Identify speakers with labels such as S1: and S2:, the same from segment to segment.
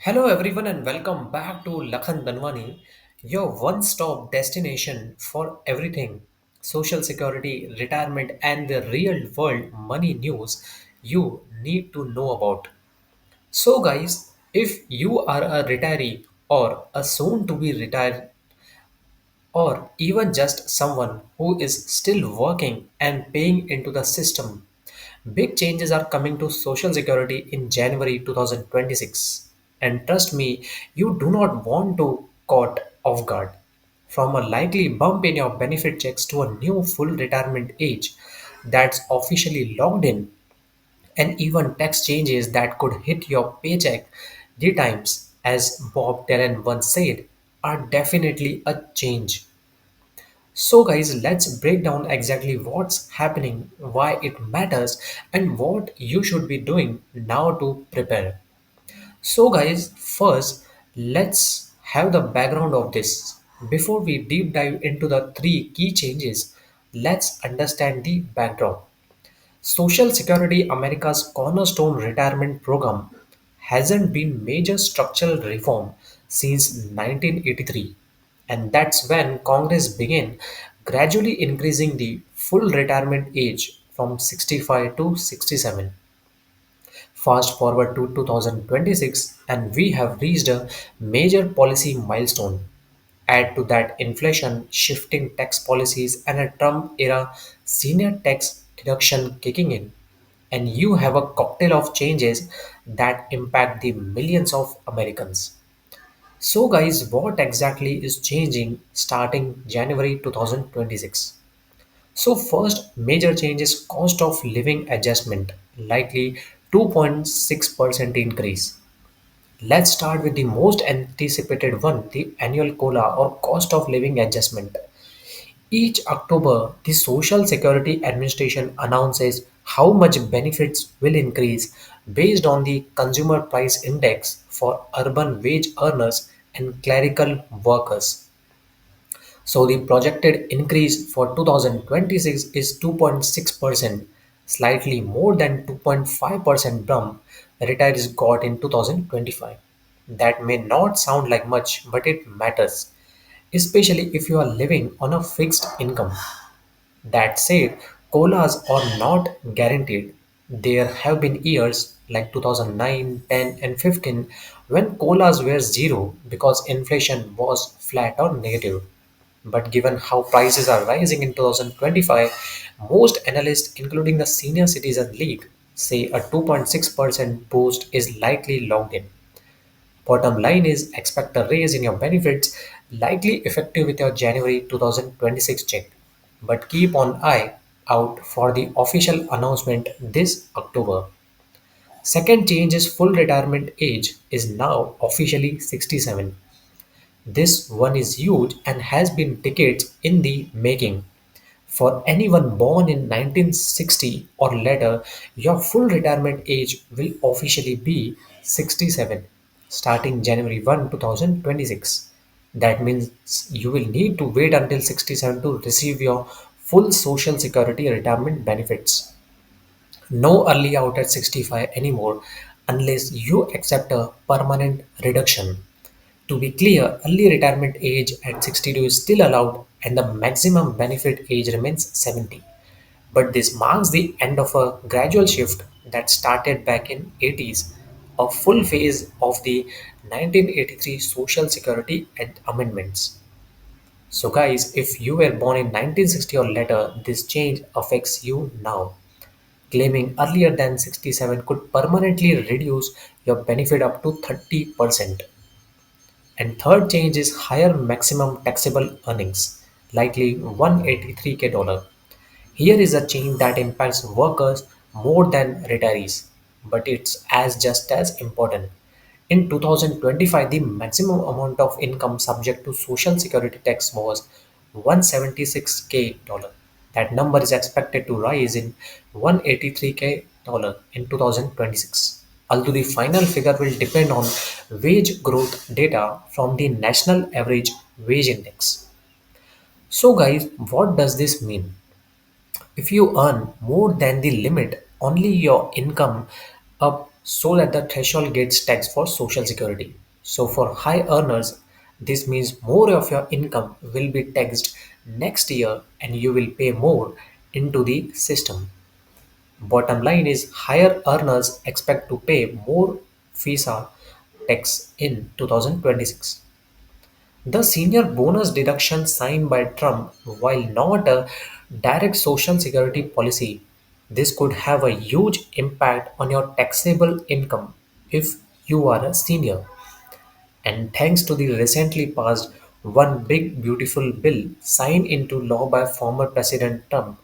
S1: Hello, everyone, and welcome back to Lakhan Tanwani, your one stop destination for everything social security, retirement, and the real world money news you need to know about. So, guys, if you are a retiree or a soon to be retired, or even just someone who is still working and paying into the system, big changes are coming to Social Security in January 2026. And trust me, you do not want to caught off guard. From a likely bump in your benefit checks to a new full retirement age that's officially logged in, and even tax changes that could hit your paycheck 3 times, as Bob Dylan once said, are definitely a change. So, guys, let's break down exactly what's happening, why it matters, and what you should be doing now to prepare. So, guys, first, let's have the background of this. Before we deep dive into the three key changes, let's understand the backdrop. Social Security, America's cornerstone retirement program, hasn't been major structural reform since 1983, and that's when Congress began gradually increasing the full retirement age from 65 to 67. Fast forward to 2026, and we have reached a major policy milestone. Add to that inflation, shifting tax policies, and a Trump era senior tax deduction kicking in, and you have a cocktail of changes that impact the millions of Americans. So, guys, what exactly is changing starting January 2026? So, first major change is cost of living adjustment, likely 2.6% increase. Let's start with the most anticipated one, the annual COLA or cost of living adjustment. Each October, the Social Security Administration announces how much benefits will increase based on the Consumer Price Index for urban wage earners and clerical workers. So the projected increase for 2026 is 2.6%, slightly more than 2.5% bump retirees got in 2025. That may not sound like much, but it matters, especially if you are living on a fixed income. That said, colas are not guaranteed. There have been years like 2009, 10, and 15 when colas were zero because inflation was flat or negative. But given how prices are rising in 2025, most analysts, including the Senior Citizen League, say a 2.6% boost is likely locked in. Bottom line is expect a raise in your benefits, likely effective with your January 2026 check. But keep an eye out for the official announcement this October. Second change is full retirement age is now officially 67. This one is huge and has been decades in the making. For anyone born in 1960 or later, your full retirement age will officially be 67 starting January 1, 2026. That means you will need to wait until 67 to receive your full Social Security retirement benefits. No early out at 65 anymore unless you accept a permanent reduction. To be clear, early retirement age at 62 is still allowed and the maximum benefit age remains 70. But this marks the end of a gradual shift that started back in 80s, a full phase of the 1983 Social Security Amendments. So guys, if you were born in 1960 or later, this change affects you now. Claiming earlier than 67 could permanently reduce your benefit up to 30%. And third change is higher maximum taxable earnings, likely 183K dollar. Here is a change that impacts workers more than retirees, but it's as just as important. In 2025, the maximum amount of income subject to social security tax was 176K dollar. That number is expected to rise in 183K dollar in 2026. Although the final figure will depend on wage growth data from the National Average Wage Index. So guys, what does this mean? If you earn more than the limit, only your income up so that the threshold gets taxed for social security. So for high earners, this means more of your income will be taxed next year and you will pay more into the system. Bottom line is higher earners expect to pay more FISA tax in 2026. The senior bonus deduction signed by Trump, while not a direct social security policy, this could have a huge impact on your taxable income if you are a senior. And thanks to the recently passed One Big Beautiful Bill signed into law by former President Trump,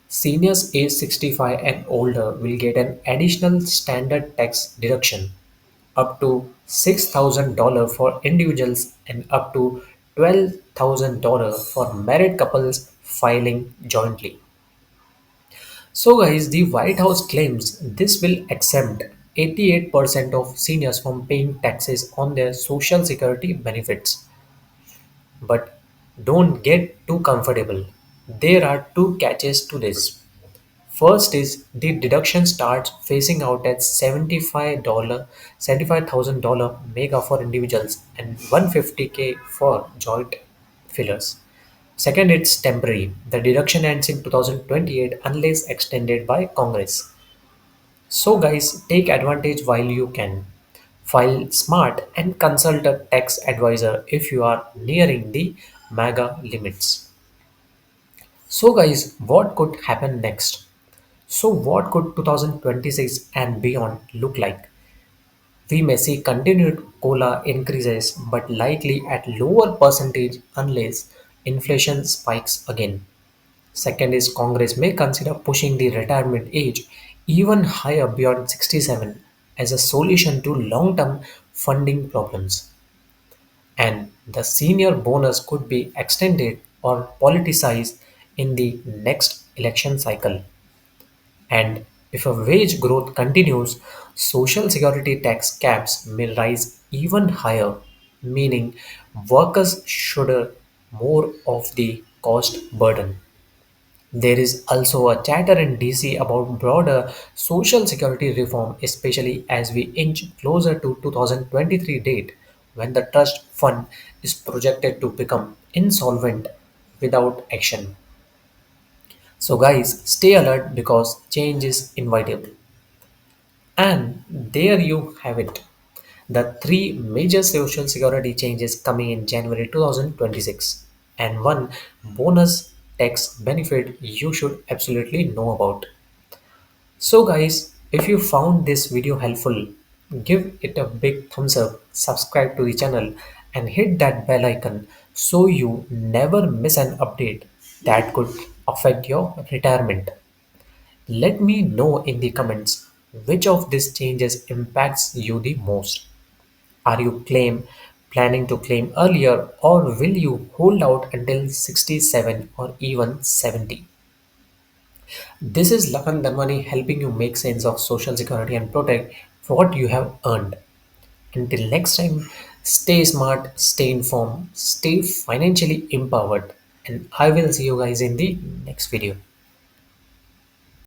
S1: seniors age 65 and older will get an additional standard tax deduction up to $6,000 for individuals and up to $12,000 for married couples filing jointly. So, guys, the White House claims this will exempt 88% of seniors from paying taxes on their Social Security benefits. But don't get too comfortable. There are two catches to this. First is the deduction starts phasing out at $75,000 mega for individuals and 150K for joint fillers. Second, it's temporary. The deduction ends in 2028 unless extended by Congress. So guys, take advantage while you can. File smart and consult a tax advisor if you are nearing the mega limits. So guys, what could happen next? So, what could 2026 and beyond look like? We may see continued cola increases, but likely at lower percentage unless inflation spikes again. Second is Congress may consider pushing the retirement age even higher beyond 67 as a solution to long-term funding problems. And the senior bonus could be extended or politicized in the next election cycle. And if a wage growth continues, social security tax caps may rise even higher, meaning workers shoulder more of the cost burden. There is also a chatter in DC about broader social security reform, especially as we inch closer to 2023 date when the trust fund is projected to become insolvent without action. So guys, stay alert because change is inevitable. And there you have it. The three major social security changes coming in January 2026 and one bonus tax benefit you should absolutely know about. So guys, if you found this video helpful, give it a big thumbs up, subscribe to the channel and hit that bell icon so you never miss an update that could affect your retirement. Let me know in the comments which of these changes impacts you the most. Are you planning to claim earlier or will you hold out until 67 or even 70? This is Lakhan Tanwani helping you make sense of social security and protect what you have earned. Until next time, stay smart, stay informed, stay financially empowered, and I will see you guys in the next video.